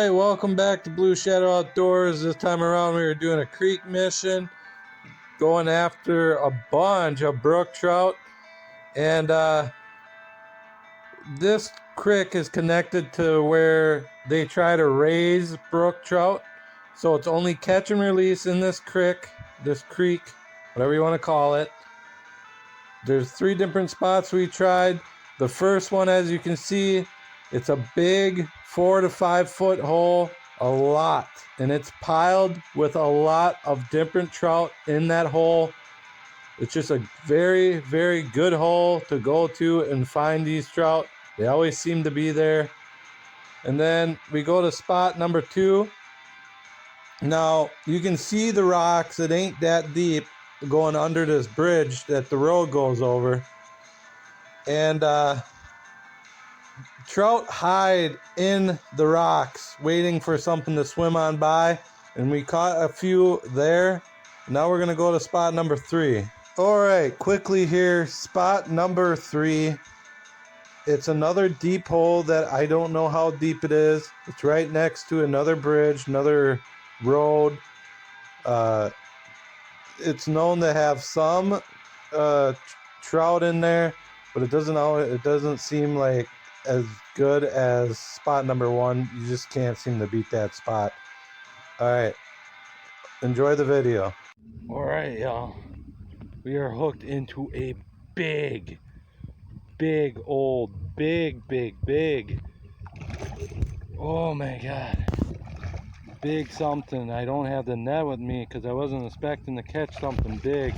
Alright, welcome back to Blue Shadow Outdoors. This time around we are doing a creek mission, going after a bunch of brook trout. And this creek is connected to where they try to raise brook trout. So it's only catch and release in this creek, whatever you want to call it. There's 3 different spots we tried. The first one, as you can see, it's a big 4 to 5 foot hole, a lot, and it's piled with a lot of different trout in that hole. It's just a very, very good hole to go to and find these trout. They always seem to be there. And then we go to spot number 2. Now you can see the rocks. It ain't that deep going under this bridge that the road goes over. And trout hide in the rocks waiting for something to swim on by, and we caught a few there. Now we're gonna go to spot number 3. All right, quickly here, spot number 3. It's another deep hole that I don't know how deep it is. It's right next to another bridge, another road. It's known to have some trout in there, but it doesn't seem like as good as spot number 1. You just can't seem to beat that spot. All right, enjoy the video. All right, y'all, we are hooked into a big oh my god, big something. I don't have the net with me because I wasn't expecting to catch something big.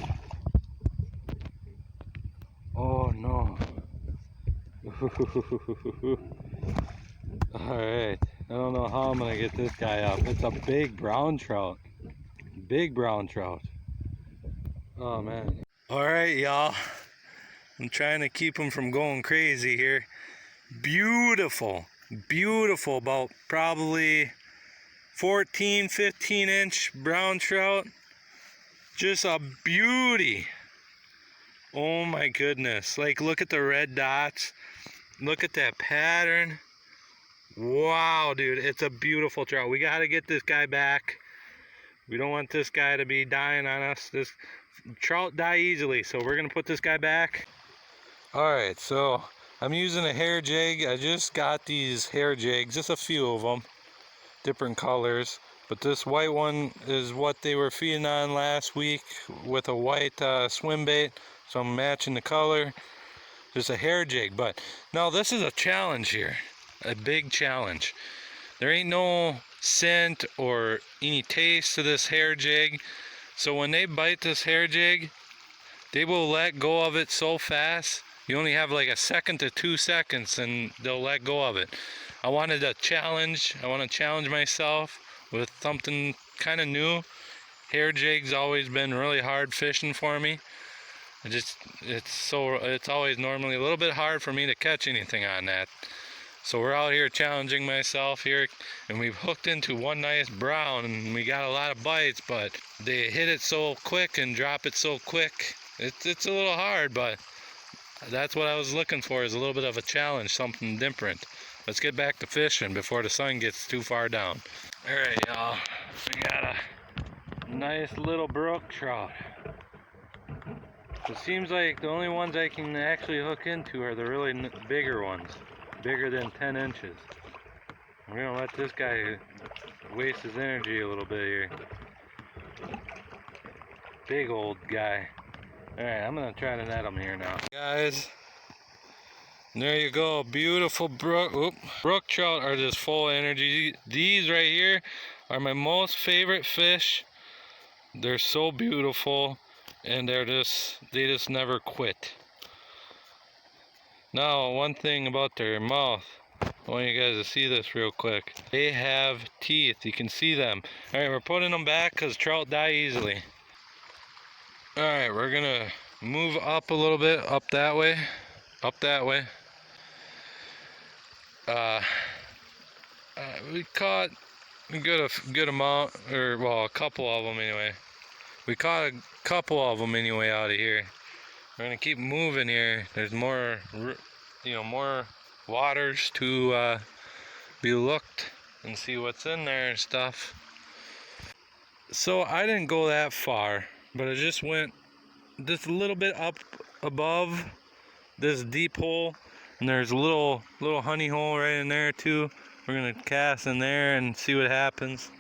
Oh no. Alright, I don't know how I'm gonna get this guy up. It's a big brown trout. Oh man. Alright, y'all, I'm trying to keep him from going crazy here. Beautiful, about probably 14-15 inch brown trout. Just a beauty. Oh my goodness, like look at the red dots, look at that pattern. Wow, dude, it's a beautiful trout. We got to get this guy back. We don't want this guy to be dying on us. This trout die easily, so we're gonna put this guy back. All right, so I'm using a hair jig. I just got these hair jigs, just a few of them, different colors, but this white one is what they were feeding on last week with a white swim bait, so I'm matching the color. Just a hair jig. But now this is a challenge here, a big challenge. There ain't no scent or any taste to this hair jig, so when they bite this hair jig, they will let go of it so fast. You only have like 1 to 2 seconds and they'll let go of it. I wanted a challenge. I want to challenge myself with something kind of new. Hair jig's always been really hard fishing for me. It's always normally a little bit hard for me to catch anything on that. So we're out here challenging myself here, and we've hooked into one nice brown, and we got a lot of bites, but they hit it so quick and drop it so quick. It's a little hard, but that's what I was looking for, is a little bit of a challenge, something different. Let's get back to fishing before the sun gets too far down. All right, y'all, we got a nice little brook trout. It seems like the only ones I can actually hook into are the really bigger ones, bigger than 10 inches. We're gonna let this guy waste his energy a little bit here. Big old guy. Alright, I'm gonna try to net him here now. Guys, there you go. Beautiful brook trout are just full of energy. These right here are my most favorite fish. They're so beautiful, and they just never quit. Now, one thing about their mouth, I want you guys to see this real quick. They have teeth, you can see them. Alright, we're putting them back because trout die easily. Alright, we're gonna move up a little bit, up that way. We caught a good amount, or well, a couple of them anyway. We caught a couple of them anyway out of here. We're gonna keep moving here. There's more, more waters to be looked and see what's in there and stuff. So I didn't go that far, but I just went just a little bit up above this deep hole, and there's a little honey hole right in there too. We're gonna cast in there and see what happens.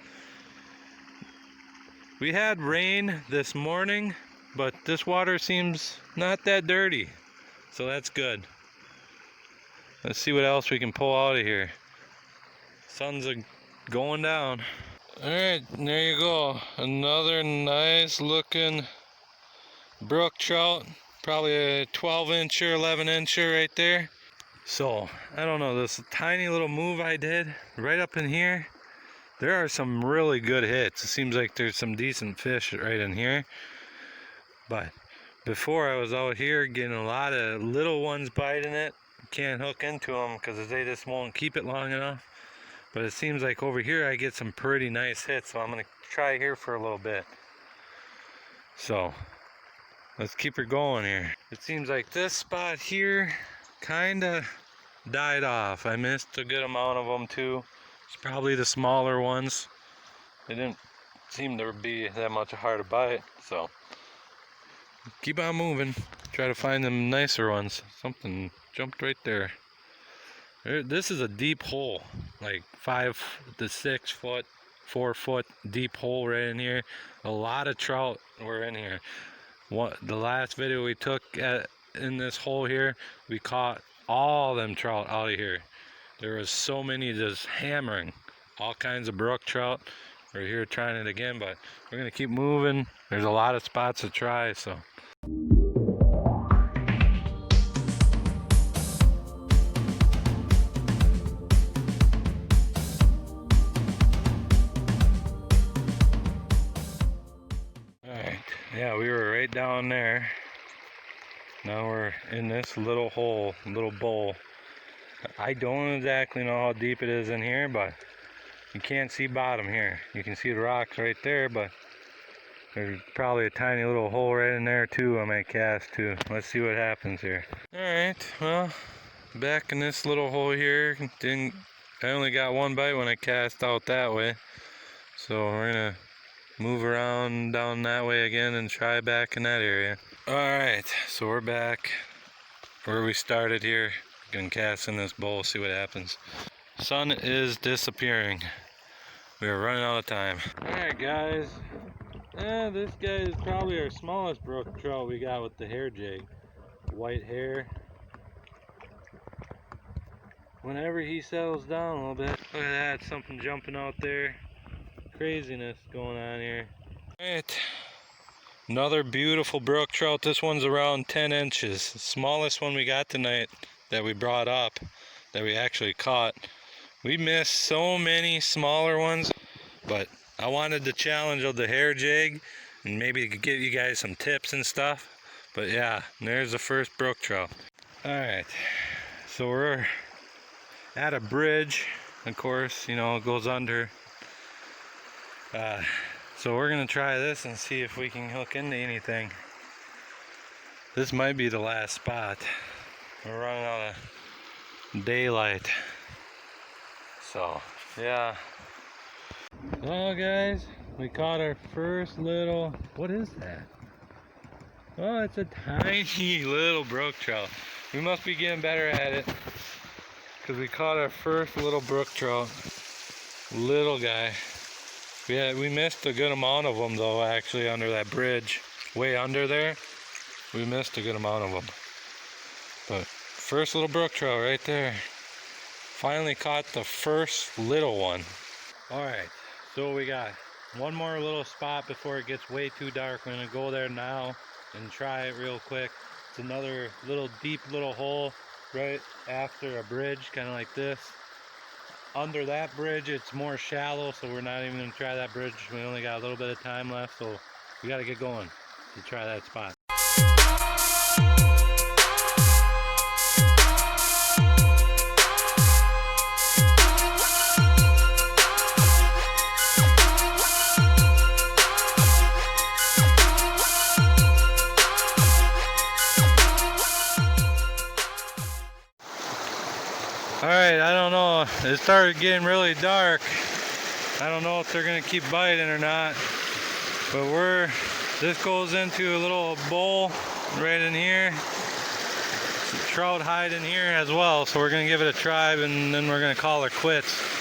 We had rain this morning, but this water seems not that dirty, so that's good. Let's see what else we can pull out of here. Sun's going down. Alright, there you go. Another nice looking brook trout. Probably a 12-incher, 11-incher right there. So, I don't know, this tiny little move I did right up in here, there are some really good hits. It seems like there's some decent fish right in here. But before, I was out here getting a lot of little ones biting it. Can't hook into them because they just won't keep it long enough. But it seems like over here I get some pretty nice hits, so I'm going to try here for a little bit. So, let's keep her going here. It seems like this spot here kind of died off. I missed a good amount of them too. It's probably the smaller ones. They didn't seem to be that much hard to bite, so keep on moving. Try to find them nicer ones. Something jumped right there. This is a deep hole, like 5 to 6 foot, 4 foot deep hole right in here. A lot of trout were in here. The last video we took in this hole here, we caught all them trout out of here. There was so many just hammering, all kinds of brook trout. We're here trying it again, but we're gonna keep moving. There's a lot of spots to try, so. Alright, yeah, we were right down there. Now we're in this little hole, little bowl. I don't exactly know how deep it is in here, but you can't see bottom here. You can see the rocks right there, but there's probably a tiny little hole right in there too I might cast to. Let's see what happens here. Alright, well, back in this little hole here. I only got one bite when I cast out that way. So we're gonna move around down that way again and try back in that area. Alright, so we're back where we started here. Gonna cast in this bowl, see what happens. Sun is disappearing. We are running out of time. Alright guys, this guy is probably our smallest brook trout we got with the hair jig. White hair. Whenever he settles down a little bit, look at that, something jumping out there. Craziness going on here. Alright, another beautiful brook trout. This one's around 10 inches. The smallest one we got tonight that we brought up, that we actually caught. We missed so many smaller ones, but I wanted the challenge of the hair jig and maybe give you guys some tips and stuff. But yeah, there's the first brook trout. Alright, so we're at a bridge, of course, you know, it goes under. So we're gonna try this and see if we can hook into anything. This might be the last spot. We're running out of daylight. So, yeah. Well guys, we caught our first little, what is that? Oh, it's a tiny little brook trout. We must be getting better at it, because we caught our first little brook trout. Little guy. We missed a good amount of them though, actually, under that bridge. Way under there, we missed a good amount of them. But first little brook trout right there. Finally caught the first little one. Alright, so we got one more little spot before it gets way too dark. We're gonna go there now and try it real quick. It's another little deep little hole right after a bridge, kind of like this. Under that bridge it's more shallow, so we're not even gonna try that bridge. We only got a little bit of time left, so we gotta get going to try that spot. Alright, I don't know. It started getting really dark. I don't know if they're gonna keep biting or not. But this goes into a little bowl right in here. Some trout hide in here as well, so we're gonna give it a try and then we're gonna call her quits.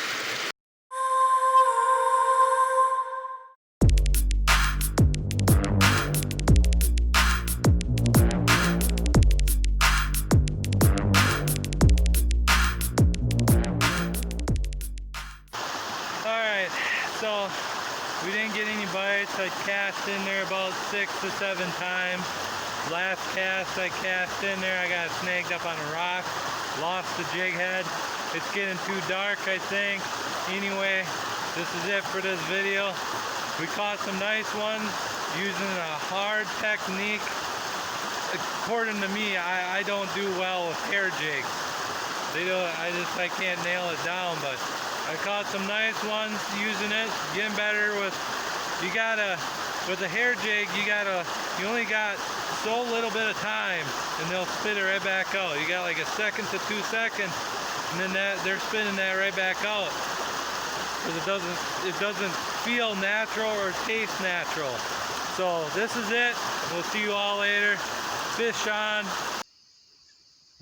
Alright, so we didn't get any bites. I cast in there about 6 to 7 times. Last cast I cast in there, I got snagged up on a rock, lost the jig head. It's getting too dark, I think. Anyway, this is it for this video. We caught some nice ones using a hard technique. According to me, I don't do well with hair jigs. I can't nail it down, but I caught some nice ones using it, getting better with, with a hair jig, you only got so little bit of time and they'll spit it right back out. You got like 1 second to 2 seconds and then they're spitting that right back out. Because it doesn't feel natural or taste natural. So this is it. We'll see you all later. Fish on.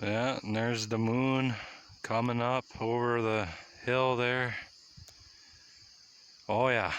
Yeah, and there's the moon coming up over the hill there. Oh yeah.